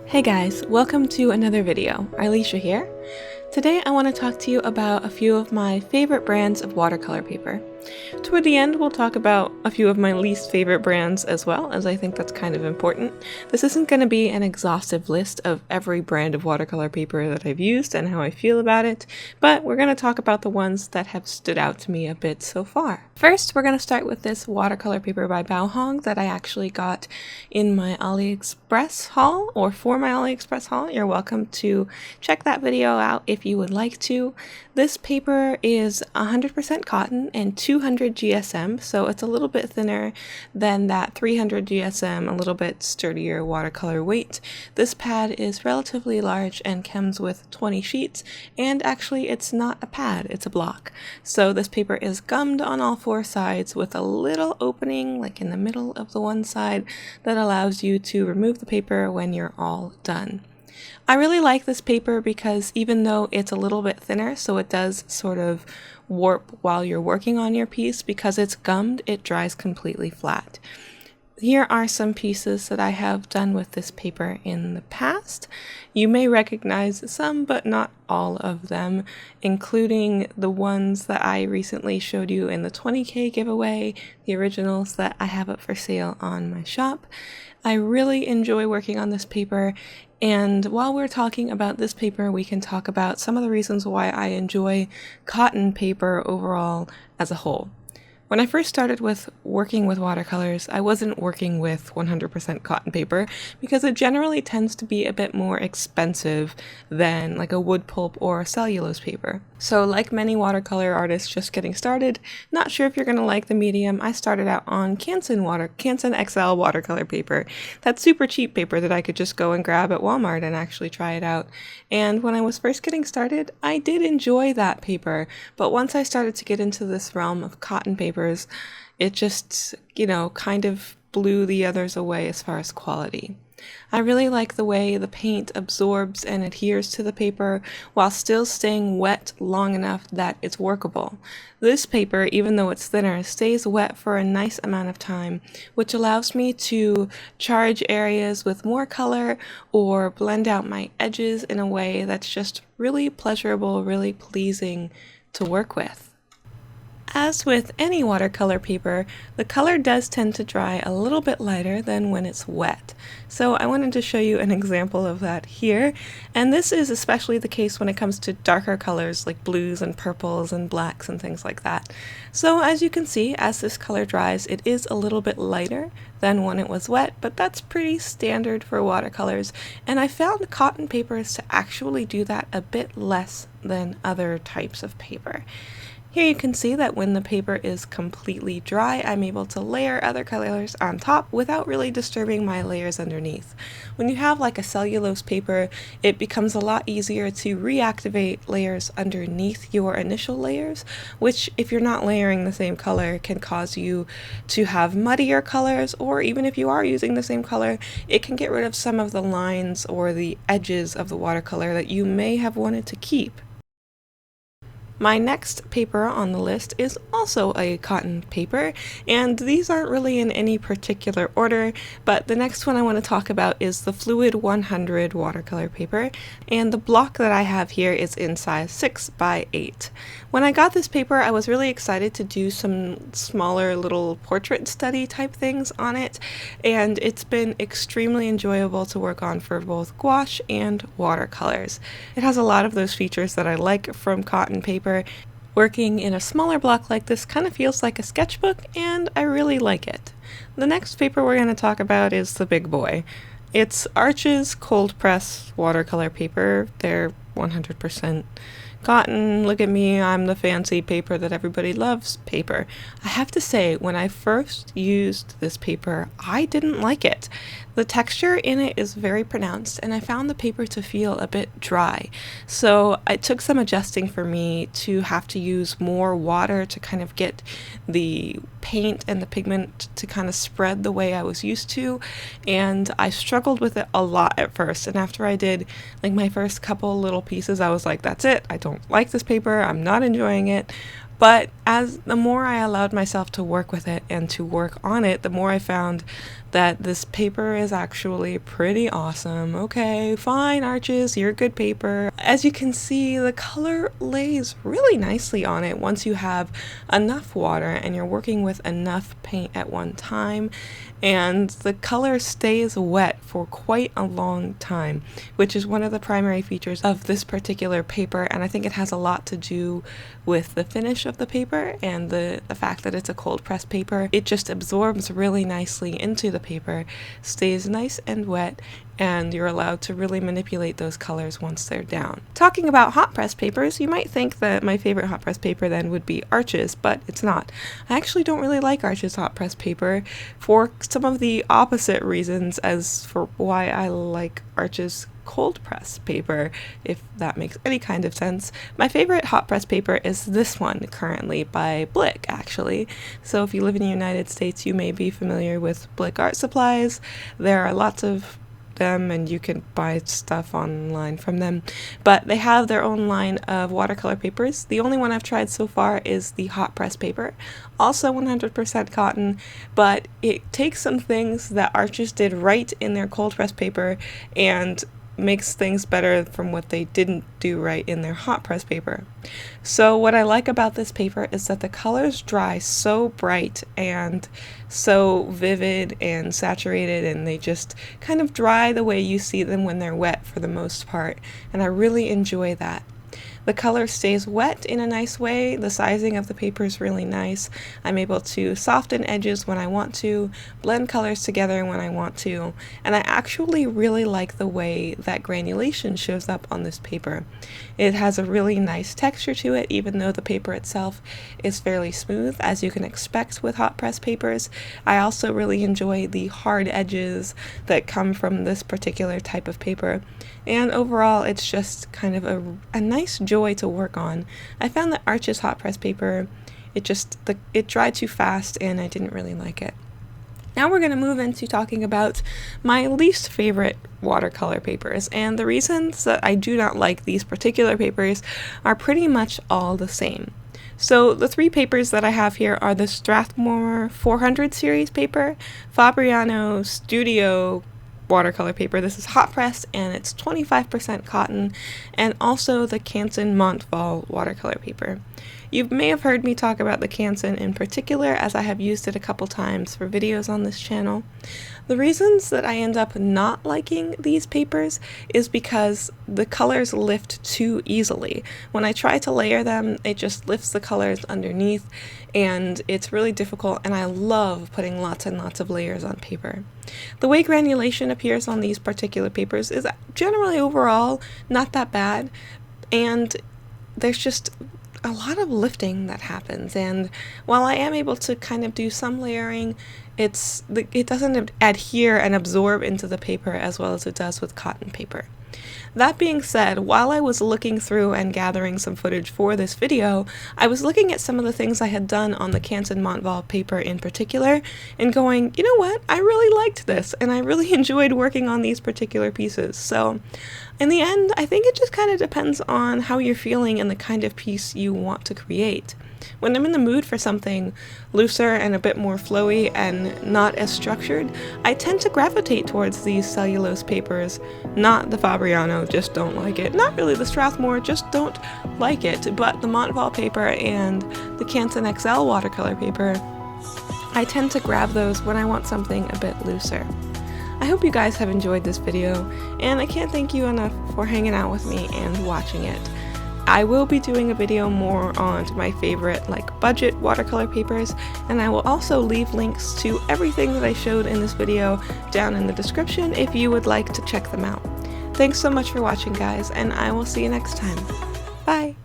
Hey guys, welcome to another video. Arleesha here. Today I want to talk to you about a few of my favorite brands of watercolor paper. Toward the end, we'll talk about a few of my least favorite brands as well, as I think that's kind of important. This isn't going to be an exhaustive list of every brand of watercolor paper that I've used and how I feel about it, but we're going to talk about the ones that have stood out to me a bit so far. First, we're going to start with this watercolor paper by Baohong that I actually got in my AliExpress haul, or for my AliExpress haul. You're welcome to check that video out if you would like to. This paper is 100% cotton and 200 GSM, so it's a little bit thinner than that 300 GSM, a little bit sturdier watercolor weight. This pad is relatively large and comes with 20 sheets, and actually it's not a pad, it's a block. So this paper is gummed on all four sides with a little opening like in the middle of the one side that allows you to remove the paper when you're all done. I really like this paper because even though it's a little bit thinner, so it does sort of warp while you're working on your piece, because it's gummed, it dries completely flat. Here are some pieces that I have done with this paper in the past. You may recognize some, but not all of them, including the ones that I recently showed you in the 20K giveaway, the originals that I have up for sale on my shop. I really enjoy working on this paper, and while we're talking about this paper, we can talk about some of the reasons why I enjoy cotton paper overall as a whole. When I first started with working with watercolors, I wasn't working with 100% cotton paper because it generally tends to be a bit more expensive than like a wood pulp or a cellulose paper. So like many watercolor artists just getting started, not sure if you're going to like the medium, I started out on Canson XL watercolor paper. That super cheap paper that I could just go and grab at Walmart and actually try it out. And when I was first getting started, I did enjoy that paper, but once I started to get into this realm of cotton papers, it just, kind of blew the others away as far as quality. I really like the way the paint absorbs and adheres to the paper while still staying wet long enough that it's workable. This paper, even though it's thinner, stays wet for a nice amount of time, which allows me to charge areas with more color or blend out my edges in a way that's just really pleasurable, really pleasing to work with. As with any watercolor paper, the color does tend to dry a little bit lighter than when it's wet. So I wanted to show you an example of that here, and this is especially the case when it comes to darker colors like blues and purples and blacks and things like that. So as you can see, as this color dries, it is a little bit lighter than when it was wet, but that's pretty standard for watercolors, and I found cotton papers to actually do that a bit less than other types of paper. Here you can see that when the paper is completely dry, I'm able to layer other colors on top without really disturbing my layers underneath. When you have like a cellulose paper, it becomes a lot easier to reactivate layers underneath your initial layers, which if you're not layering the same color can cause you to have muddier colors, or even if you are using the same color, it can get rid of some of the lines or the edges of the watercolor that you may have wanted to keep. My next paper on the list is also a cotton paper, and these aren't really in any particular order, but the next one I want to talk about is the Fluid 100 watercolor paper, and the block that I have here is in size 6 by 8. When I got this paper, I was really excited to do some smaller little portrait study type things on it, and it's been extremely enjoyable to work on for both gouache and watercolors. It has a lot of those features that I like from cotton paper. Working in a smaller block like this kind of feels like a sketchbook, and I really like it. The next paper we're going to talk about is the big boy. It's Arch's cold press watercolor paper. They're 100% cotton. Look at me, I'm the fancy paper that everybody loves paper. I have to say, when I first used this paper, I didn't like it. The texture in it is very pronounced, and I found the paper to feel a bit dry. So it took some adjusting for me to have to use more water to kind of get the paint and the pigment to kind of spread the way I was used to, and I struggled with it a lot at first. And after I did like my first couple little pieces, I was like, that's it, I don't like this paper, I'm not enjoying it. But as the more I allowed myself to work with it and to work on it, the more I found that this paper is actually pretty awesome. Okay, fine, Arches, you're good paper. As you can see, the color lays really nicely on it once you have enough water and you're working with enough paint at one time, and the color stays wet for quite a long time, which is one of the primary features of this particular paper, and I think it has a lot to do with the finish of the paper and the fact that it's a cold press paper. It just absorbs really nicely into the paper, stays nice and wet, and you're allowed to really manipulate those colors once they're down. Talking about hot press papers, you might think that my favorite hot press paper then would be Arches, but it's not. I actually don't really like Arches hot press paper for some of the opposite reasons as for why I like Arches cold press paper, if that makes any kind of sense. My favorite hot press paper is this one currently by Blick, actually. So if you live in the United States, you may be familiar with Blick art supplies. There are lots of them and you can buy stuff online from them, but they have their own line of watercolor papers. The only one I've tried so far is the hot press paper, also 100% cotton, but it takes some things that Arches did right in their cold press paper and makes things better from what they didn't do right in their hot press paper. So what I like about this paper is that the colors dry so bright and so vivid and saturated, and they just kind of dry the way you see them when they're wet for the most part, and I really enjoy that. The color stays wet in a nice way. The sizing of the paper is really nice. I'm able to soften edges when I want to, blend colors together when I want to, and I actually really like the way that granulation shows up on this paper. It has a really nice texture to it, even though the paper itself is fairly smooth, as you can expect with hot press papers. I also really enjoy the hard edges that come from this particular type of paper, and overall it's just kind of a nice joy to work on. I found that Arches hot press paper, it dried too fast and I didn't really like it. Now we're going to move into talking about my least favorite watercolor papers, and the reasons that I do not like these particular papers are pretty much all the same. So the three papers that I have here are the Strathmore 400 series paper, Fabriano Studio watercolor paper. This is hot press and it's 25% cotton, and also the Canson Montval watercolor paper. You may have heard me talk about the Canson in particular, as I have used it a couple times for videos on this channel. The reasons that I end up not liking these papers is because the colors lift too easily. When I try to layer them, it just lifts the colors underneath, and it's really difficult, and I love putting lots and lots of layers on paper. The way granulation appears on these particular papers is generally overall not that bad, and there's just a lot of lifting that happens, and while I am able to kind of do some layering, it doesn't adhere and absorb into the paper as well as it does with cotton paper. That being said, while I was looking through and gathering some footage for this video, I was looking at some of the things I had done on the Canson Montval paper in particular and going, you know what, I really liked this and I really enjoyed working on these particular pieces. So in the end, I think it just kind of depends on how you're feeling and the kind of piece you want to create. When I'm in the mood for something looser and a bit more flowy and not as structured, I tend to gravitate towards these cellulose papers, not the Fabriano, just don't like it. Not really the Strathmore, just don't like it, but the Montval paper and the Canson XL watercolor paper, I tend to grab those when I want something a bit looser. I hope you guys have enjoyed this video, and I can't thank you enough for hanging out with me and watching it. I will be doing a video more on my favorite budget watercolor papers, and I will also leave links to everything that I showed in this video down in the description if you would like to check them out. Thanks so much for watching, guys, and I will see you next time. Bye!